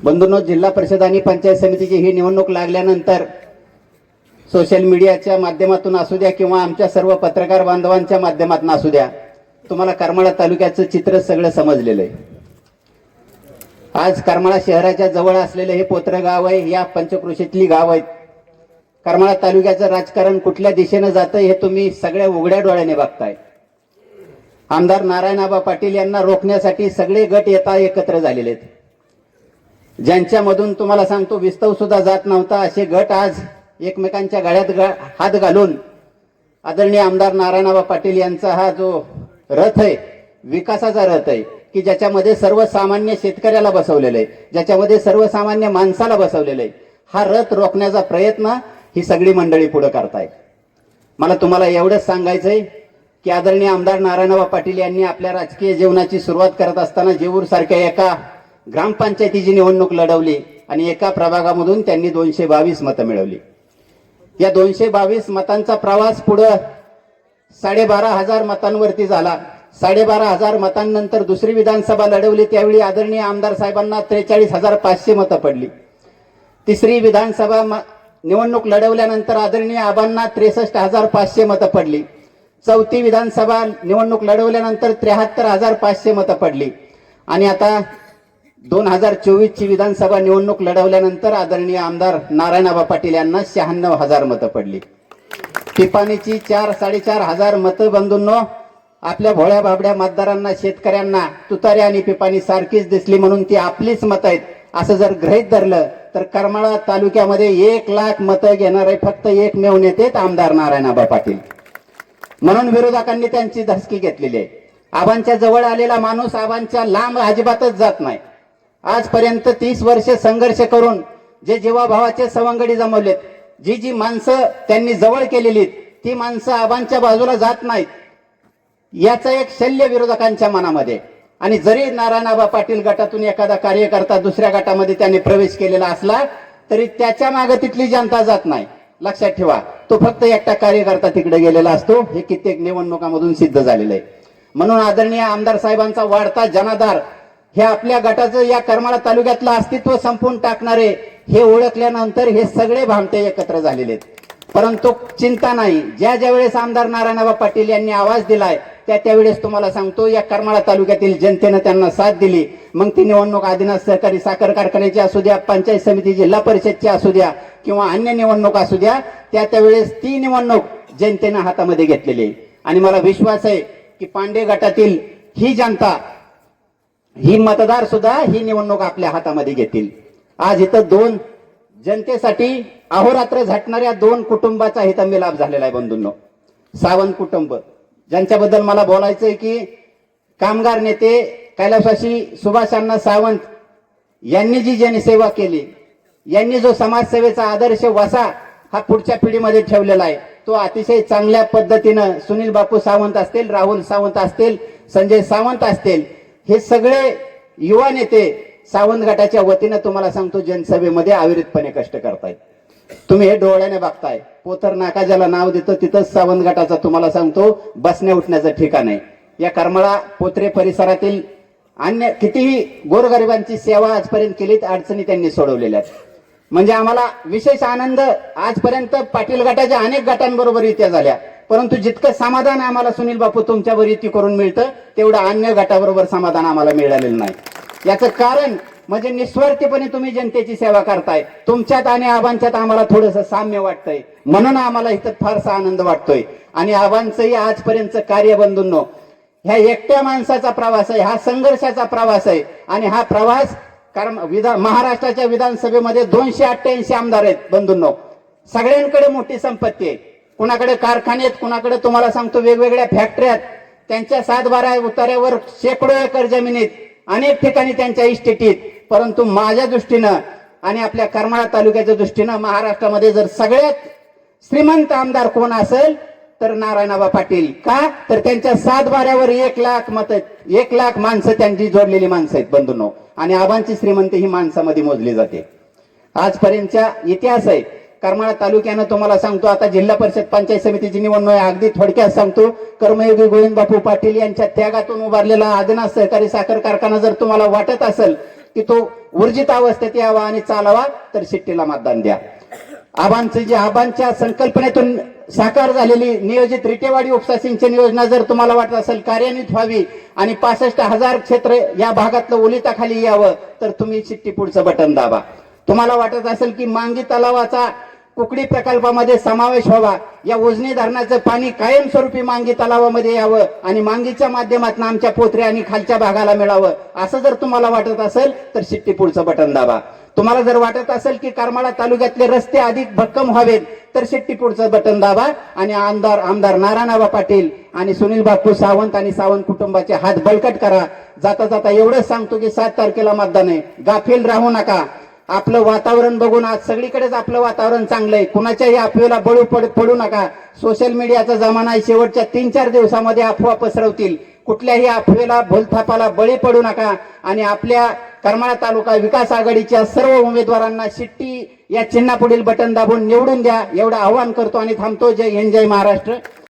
बंधूंनो, जिल्हा परिषद आणि पंचायत समितीची ही निवडणूक लागल्यानंतर सोशल मीडियाच्या माध्यमातून असू द्या किंवा आमच्या सर्व पत्रकार बांधवांच्या माध्यमातून असू द्या, तुम्हाला करमाळा तालुक्याचं चित्र सगळं समजलेलं आहे. आज करमाळा शहराच्या जवळ असलेले हे पोत्र गाव आहे, या पंचक्रोशीतली गाव आहेत. करमाळा तालुक्याचं राजकारण कुठल्या दिशेने जातं हे तुम्ही सगळ्या उघड्या डोळ्याने बघताय. आमदार नारायणआबा पाटील यांना रोखण्यासाठी सगळे गट एकत्र झालेले आहेत. ज्यांच्यामधून तुम्हाला सांगतो विस्तव सुद्धा जात नव्हता, असे गट आज एकमेकांच्या गळ्यात हात घालून आदरणीय आमदार नारायणआबा पाटील यांचा हा जो रथ आहे, विकासाचा रथ आहे की ज्याच्यामध्ये सर्वसामान्य शेतकऱ्याला बसवलेलं आहे, ज्याच्यामध्ये सर्वसामान्य माणसाला बसवलेलं आहे, हा रथ रोखण्याचा प्रयत्न ही सगळी मंडळी पुढे करतायत. मला तुम्हाला एवढंच सांगायचंय की आदरणीय आमदार नारायणआबा पाटील यांनी आपल्या राजकीय जीवनाची सुरुवात करत असताना जेऊर सारख्या एका ग्रामपंचायतीची निवडणूक लढवली आणि एका प्रभागामधून त्यांनी 222 मतं मिळवली. या 222 मतांचा प्रवास पुढे 12,500 मतांवरती झाला. 12,500 मतांनंतर दुसरी विधानसभा लढवली, त्यावेळी आदरणीय आमदार साहेबांना 43,500 मतं पडली. तिसरी विधानसभा निवडणूक लढवल्यानंतर आदरणीय आबांना 63,500 मतं पडली. चौथी विधानसभा निवडणूक लढवल्यानंतर 73,500 मतं पडली. आणि आता 2024 ची विधानसभा निवडणूक लढवल्यानंतर आदरणीय आमदार नारायणआबा पाटील यांना 96,000 मतं पडली. पिपाणीची 4-4.5 मतं बंधूंनो आपल्या भोळ्या बाबड्या मतदारांना, शेतकऱ्यांना तुतारी आणि पिपाणी सारखीच दिसली म्हणून ती आपलीच मतं आहेत असं जर गृहीत धरलं तर करमाळा तालुक्यामध्ये 1 लाख मतं घेणारे फक्त एकमेव नेते आमदार नारायणआबा पाटील. म्हणून विरोधकांनी त्यांची धसकी घेतलेली आहे. आबांच्या जवळ आलेला माणूस आबांच्या लांब अजिबातच जात नाही. आजपर्यंत 30 वर्ष संघर्ष करून जे जीवाभावाचे सवंगडी जमवलेत, जी माणसं त्यांनी जवळ केलेली ती माणसं आबांच्या बाजूला जात नाहीत, याचं एक शल्य विरोधकांच्या मनामध्ये. आणि जरी नारायणआबा पाटील गटातून एखादा कार्यकर्ता दुसऱ्या गटामध्ये त्यांनी प्रवेश केलेला असला तरी त्याच्या मागे तिथली जनता जात नाही. लक्षात ठेवा, तो फक्त एकटा कार्यकर्ता तिकडे गेलेला असतो. हे कित्येक निवडणुकांमधून सिद्ध झालेलं आहे. म्हणून आदरणीय आमदार साहेबांचा वाढता जनाधार हे आपल्या गटाचं या करमाळा तालुक्यातलं अस्तित्व संपवून टाकणारे हे ओळखल्यानंतर हे सगळे भामटे एकत्र झालेले आहेत. परंतु चिंता नाही, ज्या वेळेस आमदार नारायणआबा पाटील यांनी आवाज दिलाय त्यावेळेस तुम्हाला सांगतो या करमाळा तालुक्यातील जनतेनं त्यांना साथ दिली. मग ती निवडणूक आदिनाथ सहकारी साखर कारखान्याची असू द्या, पंचायत समिती जिल्हा परिषदची असू द्या किंवा अन्य निवडणूक असू द्या, त्यावेळेस ती निवडणूक जनतेनं हातामध्ये घेतलेली आहे. आणि मला विश्वास आहे की पांडे गटातील ही जनता, ही मतदार सुद्धा ही निवडणूक आपल्या हातामध्ये घेतील. आज इथं 2 जनतेसाठी अहोरात्र झटणाऱ्या 2 कुटुंबाचा हितंबी लाभ झालेला आहे बंधूंनो. सावंत कुटुंब, ज्यांच्याबद्दल मला बोलायचंय की कामगार नेते कैलासवासी सुभाषांना सावंत यांनी जी जनसेवा केली, यांनी जो समाजसेवेचा आदर्श वसा हा पुढच्या पिढीमध्ये ठेवलेला आहे, तो अतिशय चांगल्या पद्धतीनं सुनील बापू सावंत असतील, राहुल सावंत असतील, संजय सावंत असतील, हे सगळे युवा नेते सावंत गटाच्या वतीनं तुम्हाला सांगतो जनसभेमध्ये अविरतपणे कष्ट करतायत. तुम्ही हे डोळ्याने बघताय. पोथर नाका ज्याला नाव देतं तिथंच सावंत गटाचा तुम्हाला सांगतो बसण्या उठण्याचं ठिकाण आहे. या करमाळा पोत्रे परिसरातील अन्य कितीही गोरगरिबांची सेवा आजपर्यंत केलीत, अडचणी त्यांनी सोडवलेल्या आहेत. म्हणजे आम्हाला विशेष आनंद, आजपर्यंत पाटील गटाच्या अनेक गटांबरोबर युत्या झाल्या, परंतु जितकं समाधान आम्हाला सुनील बापू तुमच्यावर युती करून मिळतं तेवढं अन्य गटाबरोबर समाधान आम्हाला मिळालेलं नाही. याचं कारण म्हणजे निस्वार्थीपणे तुम्ही जनतेची सेवा करताय. तुमच्यात आणि आबांच्यात आम्हाला थोडंसं साम्य वाटतंय, म्हणून आम्हाला इथं फारसा आनंद वाटतोय. आणि आबांचंही आजपर्यंतचं कार्य बंधूंनो ह्या एकट्या माणसाचा प्रवास आहे, हा संघर्षाचा प्रवास आहे. आणि हा प्रवास महाराष्ट्राच्या विधानसभेमध्ये 288 आमदार आहेत बंधूंनो. सगळ्यांकडे मोठी संपत्ती आहे. कुणाकडे कारखाने आहेत, कुणाकडे तुम्हाला सांगतो वेगवेगळ्या फॅक्टऱ्या आहेत, त्यांच्या 7-12 उतार्यावर शेकडो एकर जमिनीत, अनेक ठिकाणी त्यांच्या इस्टेटीत. परंतु माझ्या दृष्टीनं आणि आपल्या करमाळा तालुक्याच्या दृष्टीनं महाराष्ट्रामध्ये जर सगळ्यात श्रीमंत आमदार कोण असेल तर नारायणआबा पाटील. का तर त्यांच्या 7-12वर 1 लाख मत आहेत, 1 लाख माणसं त्यांची जोडलेली माणसं आहेत बंधूंनो. आणि आबांची श्रीमंती ही माणसामध्ये मोजली जाते. आजपर्यंतचा इतिहास आहे करमाळा तालुक्यानं. तुम्हाला सांगतो आता जिल्हा परिषद पंचायत समितीची निवडणूक आहे, अगदी थोडक्यात सांगतो. कर्मयोगी गोविंद बापू पाटील यांच्या त्यागातून उभारलेला आदिनाथ सहकारी साखर कारखाना जर तुम्हाला वाटत असेल की तो ऊर्जित अवस्थेत यावा आणि चालावा, तर शिट्टीला मतदान द्या. आबांच्या संकल्पनेतून साकार झालेली नियोजित रिटेवाडी उपसा सिंचन योजना जर तुम्हाला वाटत असेल कार्यान्वित व्हावी आणि 65,000 क्षेत्र या भागातलं ओलिताखाली यावं, तर तुम्ही शिट्टी पुढचं बटन दाबा. तुम्हाला वाटत असेल की मांगी तलावाचा कुकडी प्रकल्पामध्ये समावेश व्हावा, या उजनी धरणाचं पाणी कायमस्वरूपी मांगी तलावामध्ये यावं आणि मांगीच्या माध्यमातून आमच्या पोत्रे आणि खालच्या भागाला मिळावं, असं जर तुम्हाला वाटत असेल तर शिट्टी पुढचं बटन दाबा. तुम्हाला जर वाटत असेल की करमाळा तालुक्यातले रस्ते अधिक भक्कम व्हावेत, तर शिट्टी पुढचं बटन दाबा आणि आमदार नारायणआबा पाटील आणि सुनील बापू सावंत आणि सावंत कुटुंबाचे हात बळकट करा. जाता जाता एवढंच सांगतो की 7 तारखेला मतदान आहे, गाफील राहू नका. आपलं वातावरण बघून आज सगळीकडेच आपलं वातावरण चांगलं आहे, कुणाच्याही अफवेला बळी पडू नका. सोशल मीडियाचा जमाना आहे, शेवटच्या 3-4 दिवसामध्ये अफवा पसरवतील. कुठल्याही अफवेला भूलथापाला बळी पडू नका आणि आपल्या करमाळा तालुका विकास आघाडीच्या सर्व उमेदवारांना शिट्टी या चिन्हापुढील बटन दाबून निवडून द्या, एवढं आवाहन करतो आणि थांबतो. जय हिंद, जय महाराष्ट्र.